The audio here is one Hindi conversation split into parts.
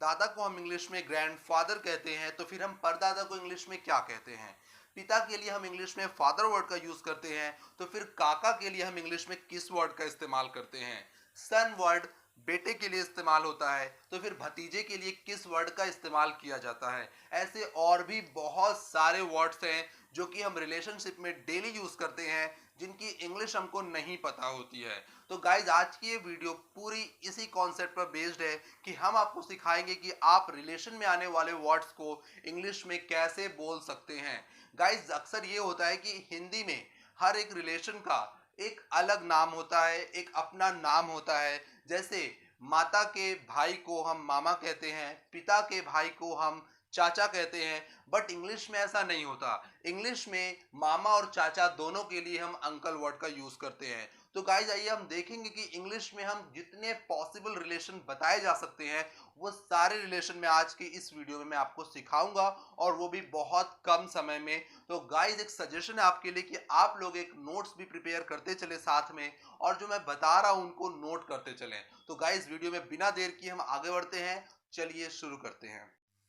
दादा को हम इंग्लिश में ग्रैंडफादर कहते हैं, तो फिर हम परदादा को इंग्लिश में क्या कहते हैं? पिता के लिए हम इंग्लिश में फादर वर्ड का यूज करते हैं, तो फिर काका के लिए हम इंग्लिश में किस वर्ड का इस्तेमाल करते हैं? सन वर्ड बेटे के लिए इस्तेमाल होता है, तो फिर भतीजे के लिए किस वर्ड का इस्तेमाल किया जाता है? ऐसे और भी बहुत सारे वर्ड्स हैं जो कि हम रिलेशनशिप में डेली यूज करते हैं, जिनकी इंग्लिश हमको नहीं पता होती है। तो गाइज, आज की ये वीडियो पूरी इसी कॉन्सेप्ट पर बेस्ड है कि हम आपको सिखाएंगे कि आप रिलेशन में आने वाले वर्ड्स को इंग्लिश में कैसे बोल सकते हैं। गाइज, अक्सर ये होता है कि हिंदी में हर एक रिलेशन का एक अलग नाम होता है, एक अपना नाम होता है। जैसे माता के भाई को हम मामा कहते हैं, पिता के भाई को हम चाचा कहते हैं, बट इंग्लिश में ऐसा नहीं होता। इंग्लिश में मामा और चाचा दोनों के लिए हम अंकल वर्ड का यूज करते हैं। तो गाइज, आइए हम देखेंगे कि इंग्लिश में हम जितने पॉसिबल रिलेशन बताए जा सकते हैं, वो सारे रिलेशन में आज की इस वीडियो में मैं आपको सिखाऊंगा, और वो भी बहुत कम समय में। तो गाइज, एक सजेशन है आपके लिए कि आप लोग एक नोट्स भी प्रिपेयर करते चले साथ में, और जो मैं बता रहा हूं उनको नोट करते चलें। तो गाइज, वीडियो में बिना देर किए हम आगे बढ़ते हैं। चलिए शुरू करते हैं।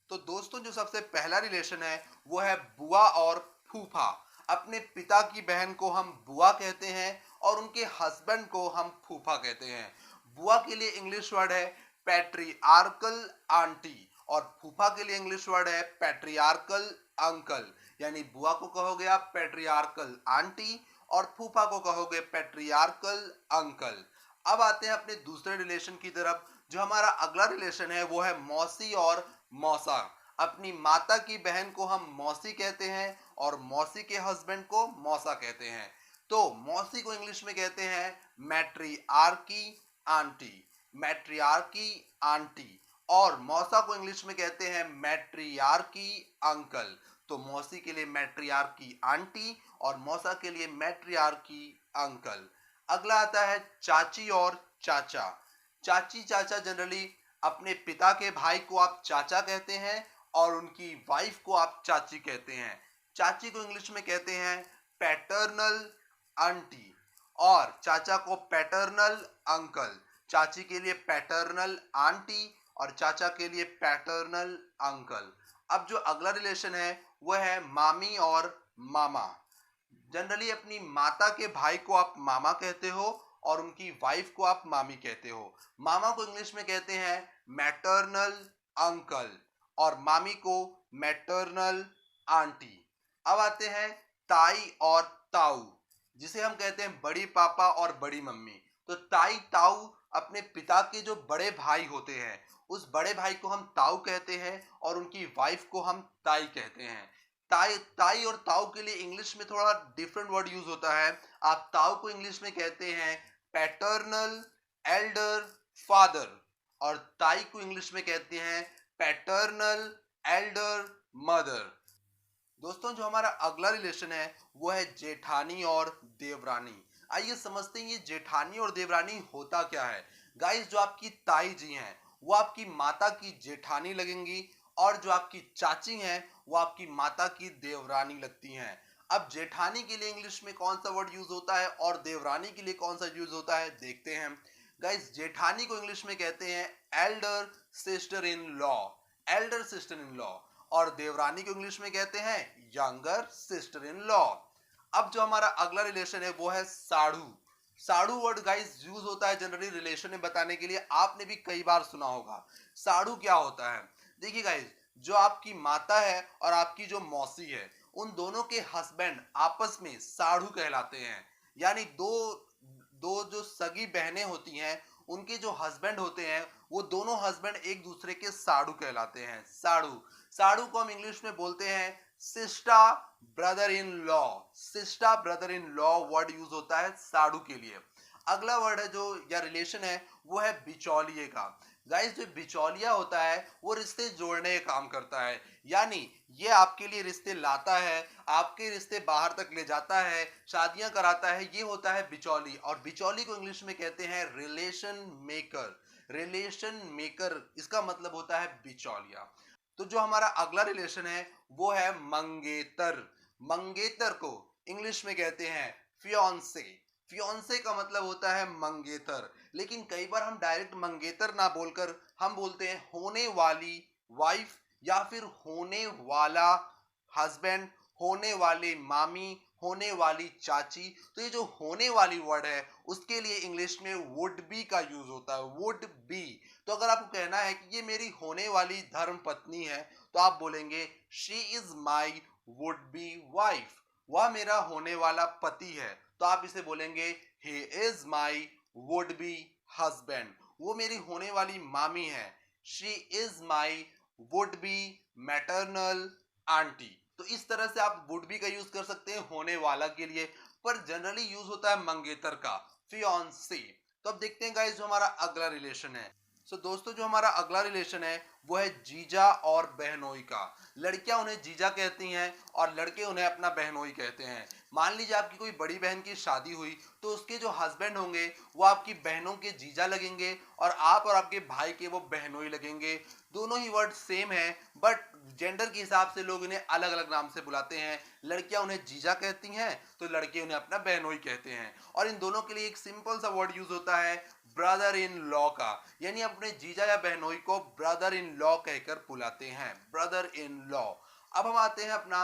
तो दोस्तों, जो सबसे पहला रिलेशन है वो है बुआ और फूफा। अपने पिता की बहन को हम बुआ कहते हैं और उनके हस्बैंड को हम फूफा कहते हैं। बुआ के लिए इंग्लिश वर्ड है पैट्रियार्कल आंटी, और फूफा के लिए इंग्लिश वर्ड है पैट्रियार्कल अंकल। यानी बुआ को कहोगे आप पैट्रियार्कल आंटी, और फूफा को कहोगे पैट्रियार्कल अंकल। अब आते हैं अपने दूसरे रिलेशन की तरफ। जो हमारा अगला रिलेशन है वो है मौसी और मौसा। अपनी माता की बहन को हम मौसी कहते हैं और मौसी के हस्बैंड को मौसा कहते हैं। तो मौसी को इंग्लिश में कहते हैं मैट्रियार्की आंटी, मैट्रियार्की आंटी। और मौसा को इंग्लिश में कहते हैं मैट्रियार्की अंकल। तो मौसी के लिए मैट्रियार्की आंटी और मौसा के लिए मैट्रियार्की अंकल। अगला आता है चाची और चाचा। चाची चाचा जनरली अपने पिता के भाई को आप चाचा कहते हैं और उनकी वाइफ को आप चाची कहते हैं। चाची को इंग्लिश में कहते हैं पैटर्नल आंटी और चाचा को पैटर्नल अंकल। चाची के लिए पैटर्नल आंटी और चाचा के लिए पैटर्नल अंकल। अब जो अगला रिलेशन है वह है मामी और मामा। जनरली अपनी माता के भाई को आप मामा कहते हो और उनकी वाइफ को आप मामी कहते हो। मामा को इंग्लिश में कहते हैं मैटरनल अंकल और मामी को मैटरनल आंटी। अब आते हैं ताई और ताऊ, जिसे हम कहते हैं बड़ी पापा और बड़ी मम्मी। तो ताई ताऊ अपने पिता के जो बड़े भाई होते हैं, उस बड़े भाई को हम ताऊ कहते हैं और उनकी वाइफ को हम ताई कहते हैं। ताई ताई और ताऊ के लिए इंग्लिश में थोड़ा डिफरेंट वर्ड यूज होता है। आप ताऊ को इंग्लिश में कहते हैं पैटर्नल एल्डर फादर और ताई को इंग्लिश में कहते हैं पैटर्नल एल्डर मदर। दोस्तों, जो हमारा अगला रिलेशन है वो है जेठानी और देवरानी। आइए समझते हैं ये जेठानी और देवरानी होता क्या है। गाइस, जो आपकी ताई जी हैं वो आपकी माता की जेठानी लगेंगी, और जो आपकी चाची हैं वो आपकी माता की देवरानी लगती हैं। अब जेठानी के लिए इंग्लिश में कौन सा वर्ड यूज होता है और देवरानी के लिए कौन सा यूज होता है, देखते हैं। गाइस, जेठानी को इंग्लिश में कहते हैं Elder sister in law, Elder sister in law, और देवरानी को इंग्लिश में कहते हैं यंगर सिस्टर इन लॉ। अब जो हमारा अगला रिलेशन है वो है साढ़ू। साढ़ू वर्ड गाइस यूज होता है जनरली रिलेशन में बताने के लिए, आपने भी कई बार सुना होगा। साढ़ू क्या होता है? देखिए गाइस, जो आपकी माता है और आपकी जो मौसी है, उन दोनों के हस्बैंड आपस में साढ़ू कहलाते हैं। यानी दो दो जो सगी बहनें होती हैं, उनके जो हस्बैंड होते हैं, वो दोनों हस्बैंड एक दूसरे के साढ़ू कहलाते हैं। साढ़ू साढ़ू को हम इंग्लिश में बोलते हैं sister brother in law. Sister brother in law word use होता है साढ़ू के लिए। अगला वर्ड है जो या रिलेशन है वो है बिचौलिए का। गाइस, जो बिचौलिया होता है वो रिश्ते जोड़ने का काम करता है। यानी ये आपके लिए रिश्ते लाता है, आपके रिश्ते बाहर तक ले जाता है, शादियां कराता है, ये होता है बिचौली। और बिचौली को इंग्लिश में कहते हैं रिलेशन मेकर। रिलेशन मेकर इसका मतलब होता है बिचौलिया। तो जो हमारा अगला रिलेशन है वो है मंगेतर। मंगेतर को इंग्लिश में कहते हैं फियोंसे। फियोंसे का मतलब होता है मंगेतर, लेकिन कई बार हम डायरेक्ट मंगेतर ना बोलकर हम बोलते हैं होने वाली वाइफ या फिर होने वाला हस्बैंड, होने वाले मामी, होने वाली चाची। तो ये जो होने वाली वर्ड है उसके लिए इंग्लिश में वुड बी का यूज होता है, वुड बी। तो अगर आपको कहना है कि ये मेरी होने वाली धर्म पत्नी है तो आप बोलेंगे she is my would be wife. वह मेरा होने वाला पति है तो आप इसे बोलेंगे he is my would be husband. वो मेरी होने वाली मामी है, she is my would be maternal aunty. तो इस तरह से आप वुड बी का यूज कर सकते हैं होने वाला के लिए, पर जनरली यूज होता है मंगेतर का, फियांसे। तो अब देखते हैं गाइस जो हमारा अगला रिलेशन है। सो दोस्तों जो हमारा अगला रिलेशन है वो है जीजा और बहनोई का। लड़कियां उन्हें जीजा कहती हैं और लड़के उन्हें अपना बहनोई कहते हैं। मान लीजिए आपकी कोई बड़ी बहन की शादी हुई तो उसके जो हस्बैंड होंगे वो आपकी बहनों के जीजा लगेंगे और आप और आपके भाई के वो बहनोई लगेंगे। दोनों ही वर्ड सेम है बट जेंडर के हिसाब से लोग इन्हें अलग अलग नाम से बुलाते हैं। लड़कियां उन्हें जीजा कहती हैं तो लड़के उन्हें अपना बहनोई कहते हैं। और इन दोनों के लिए एक सिंपल सा वर्ड यूज होता है ब्रदर इन लॉ का, यानी अपने जीजा या बहनोई को ब्रदर इन लॉ कहकर बुलाते हैं, ब्रदर इन लॉ। अब हम आते हैं अपना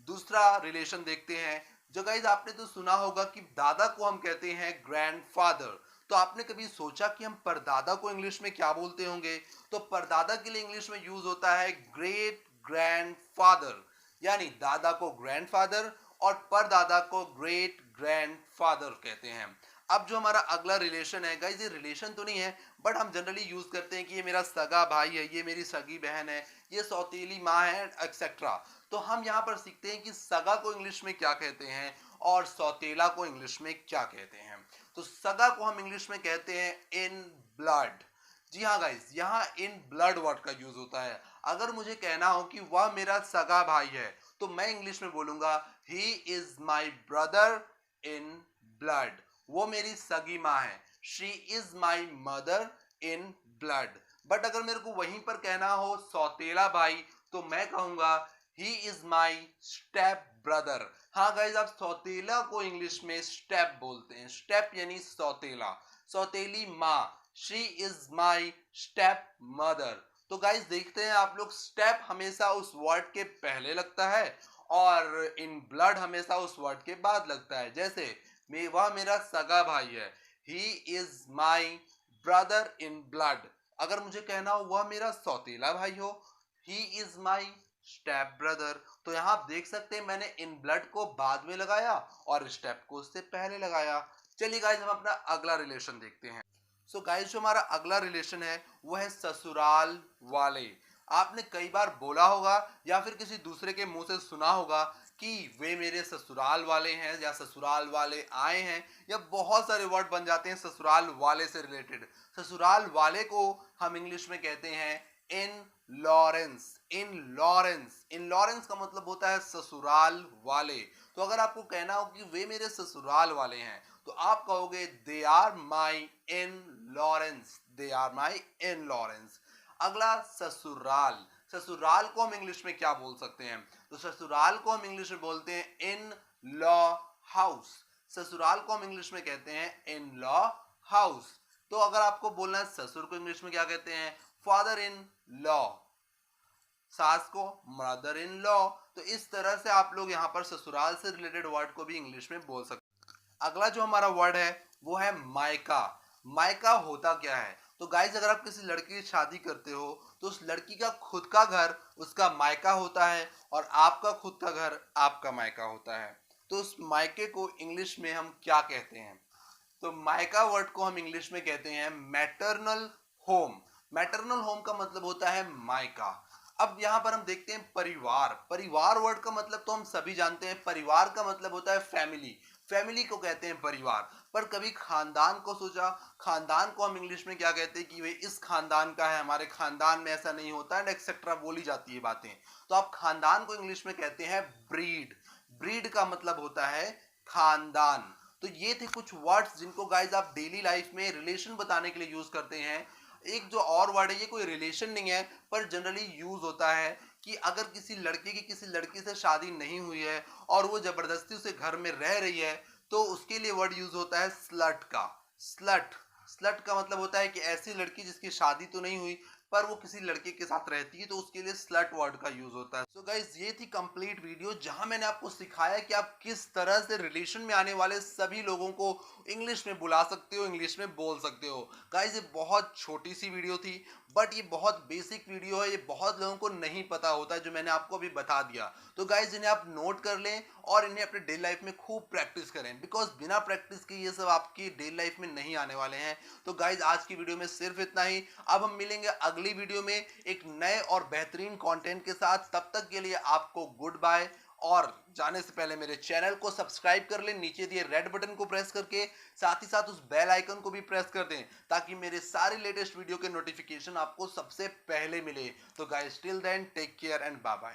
दूसरा रिलेशन देखते हैं। जो गाइस आपने तो सुना होगा कि दादा को हम कहते हैं ग्रैंडफादर। तो आपने कभी सोचा कि हम परदादा को इंग्लिश में क्या बोलते होंगे? तो परदादा के लिए इंग्लिश में यूज होता है ग्रेट ग्रैंडफादर, यानी दादा को ग्रैंडफादर और परदादा को ग्रेट ग्रैंडफादर कहते हैं। अब जो हमारा अगला रिलेशन है गाइस, ये रिलेशन तो नहीं है बट हम जनरली यूज करते हैं कि ये मेरा सगा भाई है, ये मेरी सगी बहन है, ये सौतेली माँ है एक्सेट्रा। तो हम यहाँ पर सीखते हैं कि सगा को इंग्लिश में क्या कहते हैं और सौतेला को इंग्लिश में क्या कहते हैं। तो सगा को हम इंग्लिश में कहते हैं इन ब्लड। जी हाँ गाइस, यहाँ इन ब्लड वर्ड का यूज होता है। अगर मुझे कहना हो कि वह मेरा सगा भाई है तो मैं इंग्लिश में बोलूंगा he is my brother in blood. वो मेरी सगी माँ है, she is my mother in blood. But अगर मेरे को वहीं पर कहना हो सौतेला भाई तो मैं कहूंगा he is my step brother. हाँ गाइज, आप सौतेला को इंग्लिश में स्टेप बोलते हैं, स्टेप यानी सौतेला, सौतेली माँ, she is my step mother. तो गाइज देखते हैं आप लोग, स्टेप हमेशा उस वर्ड के पहले लगता है और इन ब्लड हमेशा उस वर्ड के बाद लगता है। जैसे वह मेरा सगा भाई है, he is my brother in blood. अगर मुझे कहना हो वह मेरा सौतेला भाई हो, he is my step brother. तो यहाँ आप देख सकते हैं मैंने इन ब्लड को बाद में लगाया और स्टेप को उससे पहले लगाया। चलिए गाइज हम अपना अगला रिलेशन देखते हैं। सो गाइज जो हमारा अगला रिलेशन है वो है ससुराल वाले। आपने कई बार बोला होगा या फिर किसी दूसरे के मुंह से सुना होगा कि वे मेरे ससुराल वाले हैं या ससुराल वाले आए हैं, या बहुत सारे वर्ड बन जाते हैं ससुराल वाले से रिलेटेड। ससुराल वाले को हम इंग्लिश में कहते हैं इन लॉरेंस। इन लॉरेंस, इन लॉरेंस का मतलब होता है ससुराल वाले। तो अगर आपको कहना हो कि वे मेरे ससुराल वाले हैं तो आप कहोगे they are my in laws, they are my in laws. अगला ससुराल। ससुराल को हम इंग्लिश में क्या बोल सकते हैं? तो ससुराल को हम इंग्लिश में बोलते हैं इन लॉ हाउस। ससुराल को हम इंग्लिश में कहते हैं इन लॉ हाउस। तो अगर आपको बोलना है ससुर को इंग्लिश में क्या कहते हैं? Father in law. सास को मदर इन लॉ। तो इस तरह से आप लोग यहाँ पर ससुराल से रिलेटेड वर्ड को भी इंग्लिश में बोल सकते हैं। अगला जो हमारा वर्ड है वो है मायका। मायका होता क्या है? तो गाइज अगर आप किसी लड़की की शादी करते हो तो उस लड़की का खुद का घर उसका मायका होता है और आपका खुद का घर आपका मायका होता है। तो उस मायके को इंग्लिश में हम क्या कहते हैं? तो मायका वर्ड को हम इंग्लिश में कहते हैं मैटरनल होम। मैटरनल होम का मतलब होता है मायका। अब यहाँ पर हम देखते हैं परिवार। परिवार वर्ड का मतलब तो हम सभी जानते हैं, परिवार का मतलब होता है फैमिली। फैमिली को कहते हैं परिवार। पर कभी खानदान को सोचा? खानदान को हम इंग्लिश में क्या कहते हैं कि वे इस खानदान का है, हमारे खानदान में ऐसा नहीं होता है एक्सेट्रा बोली जाती है बातें। तो आप खानदान को इंग्लिश में कहते हैं ब्रीड। ब्रीड का मतलब होता है खानदान। तो ये थे कुछ वर्ड्स जिनको गाइज आप डेली लाइफ में रिलेशन बताने के लिए यूज करते हैं। एक जो और वर्ड है ये कोई रिलेशन नहीं है पर जनरली यूज होता है कि अगर किसी लड़के की किसी लड़की से शादी नहीं हुई है और वो जबरदस्ती उसे घर में रह रही है तो उसके लिए वर्ड यूज होता है स्लट का। स्लट, स्लट का मतलब होता है कि ऐसी लड़की जिसकी शादी तो नहीं हुई पर वो किसी लड़के के साथ रहती है तो उसके लिए स्लट वर्ड का यूज होता है। सो गाइज ये थी कंप्लीट वीडियो जहां मैंने आपको सिखाया कि आप किस तरह से रिलेशन में आने वाले सभी लोगों को इंग्लिश में बुला सकते हो, इंग्लिश में बोल सकते हो। गाइज ये बहुत छोटी सी वीडियो थी बट ये बहुत बेसिक वीडियो है, ये बहुत लोगों को नहीं पता होता है जो मैंने आपको अभी बता दिया। तो गाइज इन्हें आप नोट कर लें और इन्हें अपने डेली लाइफ में खूब प्रैक्टिस करें, बिकॉज बिना प्रैक्टिस के ये सब आपकी डेली लाइफ में नहीं आने वाले हैं। तो गाइज आज की वीडियो में सिर्फ इतना ही। अब हम मिलेंगे अगली वीडियो में एक नए और बेहतरीन कंटेंट के साथ। तब तक के लिए आपको गुड बाय। और जाने से पहले मेरे चैनल को सब्सक्राइब कर लें नीचे दिए रेड बटन को प्रेस करके, साथ ही साथ उस बेल आइकन को भी प्रेस कर दें ताकि मेरे सारे लेटेस्ट वीडियो के नोटिफिकेशन आपको सबसे पहले मिले। तो guys till then take care and bye bye.